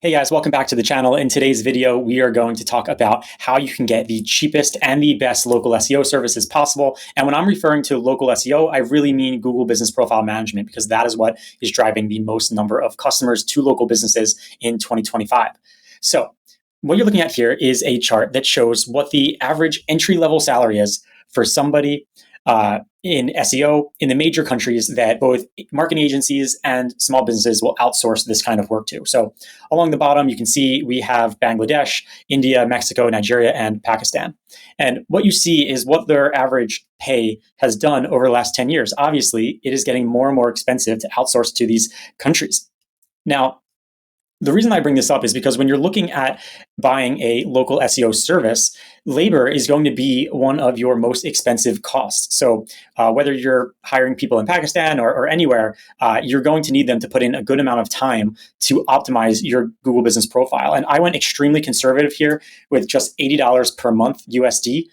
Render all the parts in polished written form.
Hey guys, welcome back to the channel. In today's video, we are going to talk about how you can get the cheapest and the best local SEO services possible. And when I'm referring to local SEO, I really mean Google Business Profile Management, because that is what is driving the most number of customers to local businesses in 2025. So what you're looking at here is a chart that shows what the average entry-level salary is for somebody in SEO in the major countries that both marketing agencies and small businesses will outsource this kind of work to. So along the bottom, you can see we have Bangladesh, India, Mexico, Nigeria, and Pakistan. And what you see is what their average pay has done over the last 10 years. Obviously, it is getting more and more expensive to outsource to these countries. Now, the reason I bring this up is because when you're looking at buying a local SEO service, labor is going to be one of your most expensive costs. So whether you're hiring people in Pakistan or anywhere, you're going to need them to put in a good amount of time to optimize your Google Business Profile. And I went extremely conservative here with just $80 per month USD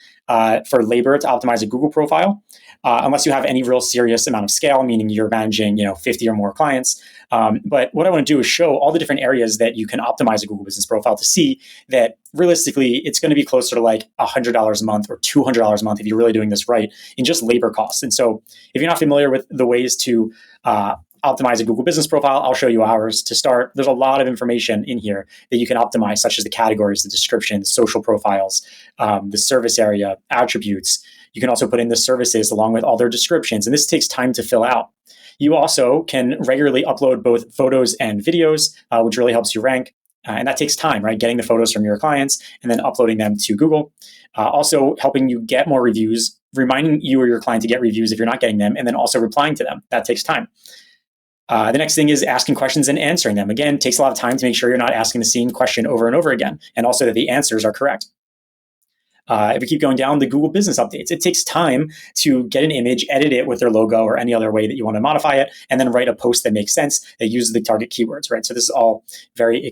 for labor to optimize a Google profile, unless you have any real serious amount of scale, meaning you're managing 50 or more clients. But what I want to do is show all the different areas that you can optimize a Google Business Profile to see that realistically it's going to be closer to like $100 a month or $200 a month if you're really doing this right in just labor costs. And so if you're not familiar with the ways to optimize a Google Business Profile, I'll show you ours. To start, there's a lot of information in here that you can optimize, such as the categories, the descriptions, social profiles, the service area, attributes. You can also put in the services along with all their descriptions, and this takes time to fill out. You also can regularly upload both photos and videos, which really helps you rank. And that takes time, right? Getting the photos from your clients and then uploading them to Google. Also helping you get more reviews, reminding you or your client to get reviews if you're not getting them, and then also replying to them. That takes time. The next thing is asking questions and answering them. Again, it takes a lot of time to make sure you're not asking the same question over and over again, and also that the answers are correct. If we keep going down, the Google Business Updates. It takes time to get an image, edit it with their logo or any other way that you want to modify it, and then write a post that makes sense that uses the target keywords, right? So this is all very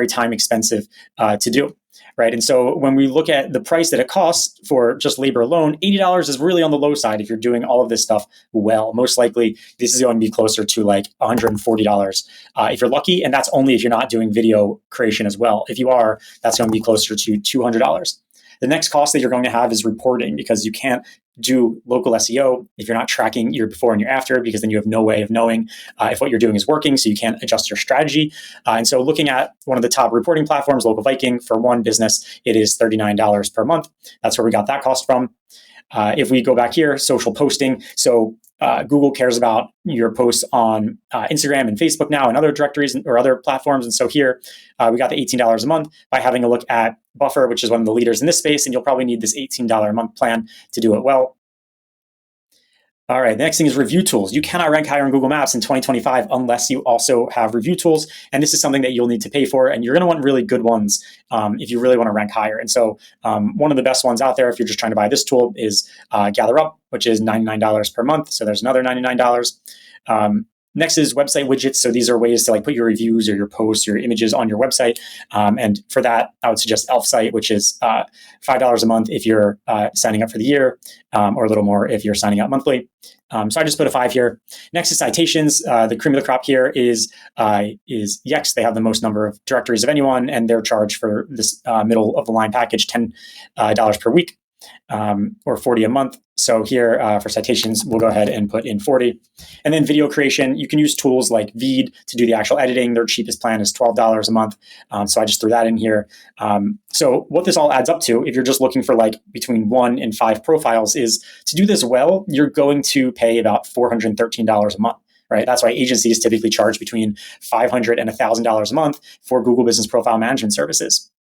time expensive to do, right? And so when we look at the price that it costs for just labor alone, $80 is really on the low side if you're doing all of this stuff well. Most likely, this is going to be closer to like $140 if you're lucky, and that's only if you're not doing video creation as well. If you are, that's going to be closer to $200. The next cost that you're going to have is reporting, because you can't do local SEO if you're not tracking your before and your after, because then you have no way of knowing if what you're doing is working, so you can't adjust your strategy. And so looking at one of the top reporting platforms, Local Viking, for one business, it is $39 per month. That's where we got that cost from. If we go back here, social posting. So Google cares about your posts on Instagram and Facebook now and other directories or other platforms. And so here we got the $18 a month by having a look at Buffer, which is one of the leaders in this space. And you'll probably need this $18 a month plan to do it well. All right, the next thing is review tools. You cannot rank higher on Google Maps in 2025 unless you also have review tools. And this is something that you'll need to pay for. And you're going to want really good ones if you really want to rank higher. And so one of the best ones out there, if you're just trying to buy this tool, is GatherUp, which is $99 per month. So there's another $99. Next is website widgets. So these are ways to like put your reviews or your posts, your images on your website. And for that, I would suggest ElfSite, which is $5 a month if you're signing up for the year, or a little more if you're signing up monthly. So I just put a 5 here. Next is citations. The cream of the crop here is Yext. They have the most number of directories of anyone, and they're charged for this middle of the line package $10 per week. Or 40 a month. So here for citations, we'll go ahead and put in 40. And then video creation, you can use tools like Veed to do the actual editing. Their cheapest plan is $12 a month. So I just threw that in here. So what this all adds up to, if you're just looking for like between 1 and 5 profiles, is to do this well, you're going to pay about $413 a month. Right? That's why agencies typically charge between $500 and $1,000 a month for Google Business Profile Management services.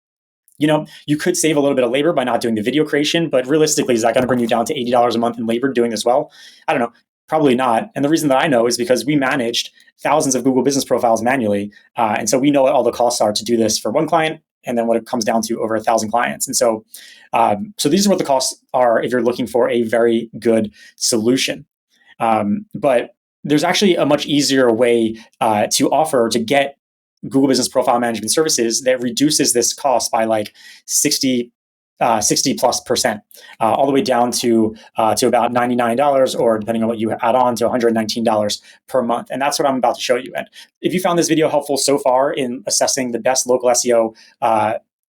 You could save a little bit of labor by not doing the video creation, but realistically, is that going to bring you down to $80 a month in labor doing this well? I don't know. Probably not. And the reason that I know is because we managed thousands of Google Business Profiles manually. And so we know what all the costs are to do this for one client, and then what it comes down to over 1,000 clients. And so, so these are what the costs are if you're looking for a very good solution. But there's actually a much easier way to get Google Business Profile Management services that reduces this cost by like 60 60+%, all the way down to about $99, or depending on what you add on, to $119 per month. And that's what I'm about to show you. And if you found this video helpful so far in assessing the best local SEO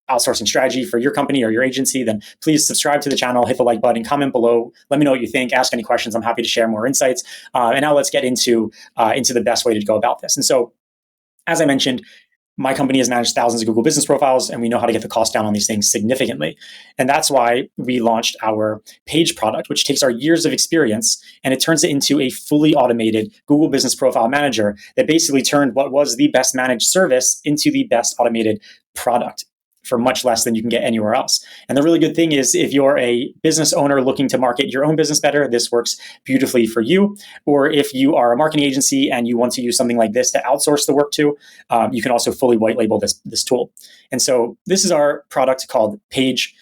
outsourcing strategy for your company or your agency, then please subscribe to the channel, hit the like button, comment below, let me know what you think, ask any questions. I'm happy to share more insights. And now let's get into the best way to go about this. And so, as I mentioned, my company has managed thousands of Google business profiles, and we know how to get the cost down on these things significantly. And that's why we launched our Paige product, which takes our years of experience and it turns it into a fully automated Google business profile manager that basically turned what was the best managed service into the best automated product for much less than you can get anywhere else. And the really good thing is, if you're a business owner looking to market your own business better, this works beautifully for you. Or if you are a marketing agency and you want to use something like this to outsource the work to, you can also fully white label this tool. And so this is our product called Paige.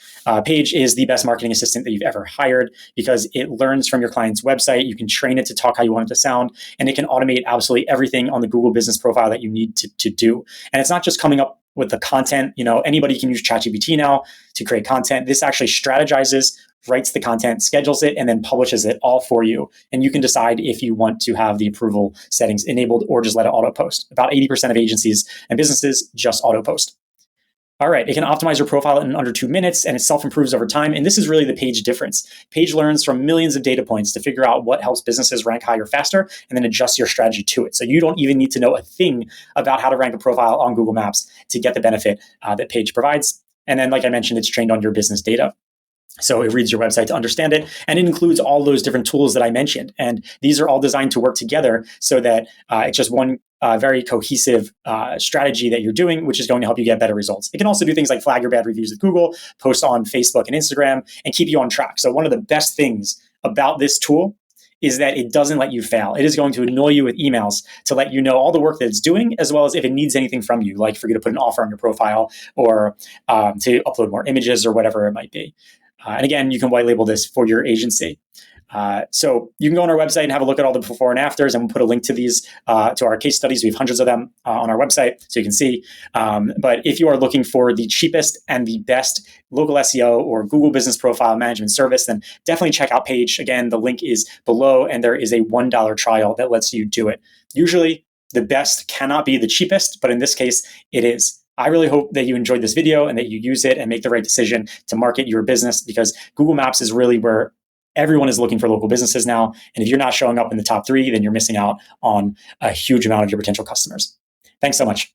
Paige is the best marketing assistant that you've ever hired because it learns from your client's website. You can train it to talk how you want it to sound, and it can automate absolutely everything on the Google business profile that you need to do. And it's not just coming up with the content. Anybody can use ChatGPT now to create content. This actually strategizes, writes the content, schedules it, and then publishes it all for you. And you can decide if you want to have the approval settings enabled or just let it auto post. About 80% of agencies and businesses just auto post. All right, it can optimize your profile in under 2 minutes, and it self-improves over time. And this is really the Paige difference. Paige learns from millions of data points to figure out what helps businesses rank higher faster, and then adjust your strategy to it. So you don't even need to know a thing about how to rank a profile on Google Maps to get the benefit that Paige provides. And then, like I mentioned, it's trained on your business data. So it reads your website to understand it, and it includes all those different tools that I mentioned. And these are all designed to work together so that it's just one very cohesive strategy that you're doing, which is going to help you get better results. It can also do things like flag your bad reviews with Google, post on Facebook and Instagram, and keep you on track. So one of the best things about this tool is that it doesn't let you fail. It is going to annoy you with emails to let you know all the work that it's doing, as well as if it needs anything from you, like for you to put an offer on your profile or to upload more images or whatever it might be. And again, you can white label this for your agency. So you can go on our website and have a look at all the before and afters, and we'll put a link to these, to our case studies. We have hundreds of them on our website, so you can see. But if you are looking for the cheapest and the best local SEO or Google business profile management service, then definitely check out Paige. Again, the link is below, and there is a $1 trial that lets you do it. Usually, the best cannot be the cheapest, but in this case, it is. I really hope that you enjoyed this video and that you use it and make the right decision to market your business, because Google Maps is really where everyone is looking for local businesses now. And if you're not showing up in the top 3, then you're missing out on a huge amount of your potential customers. Thanks so much.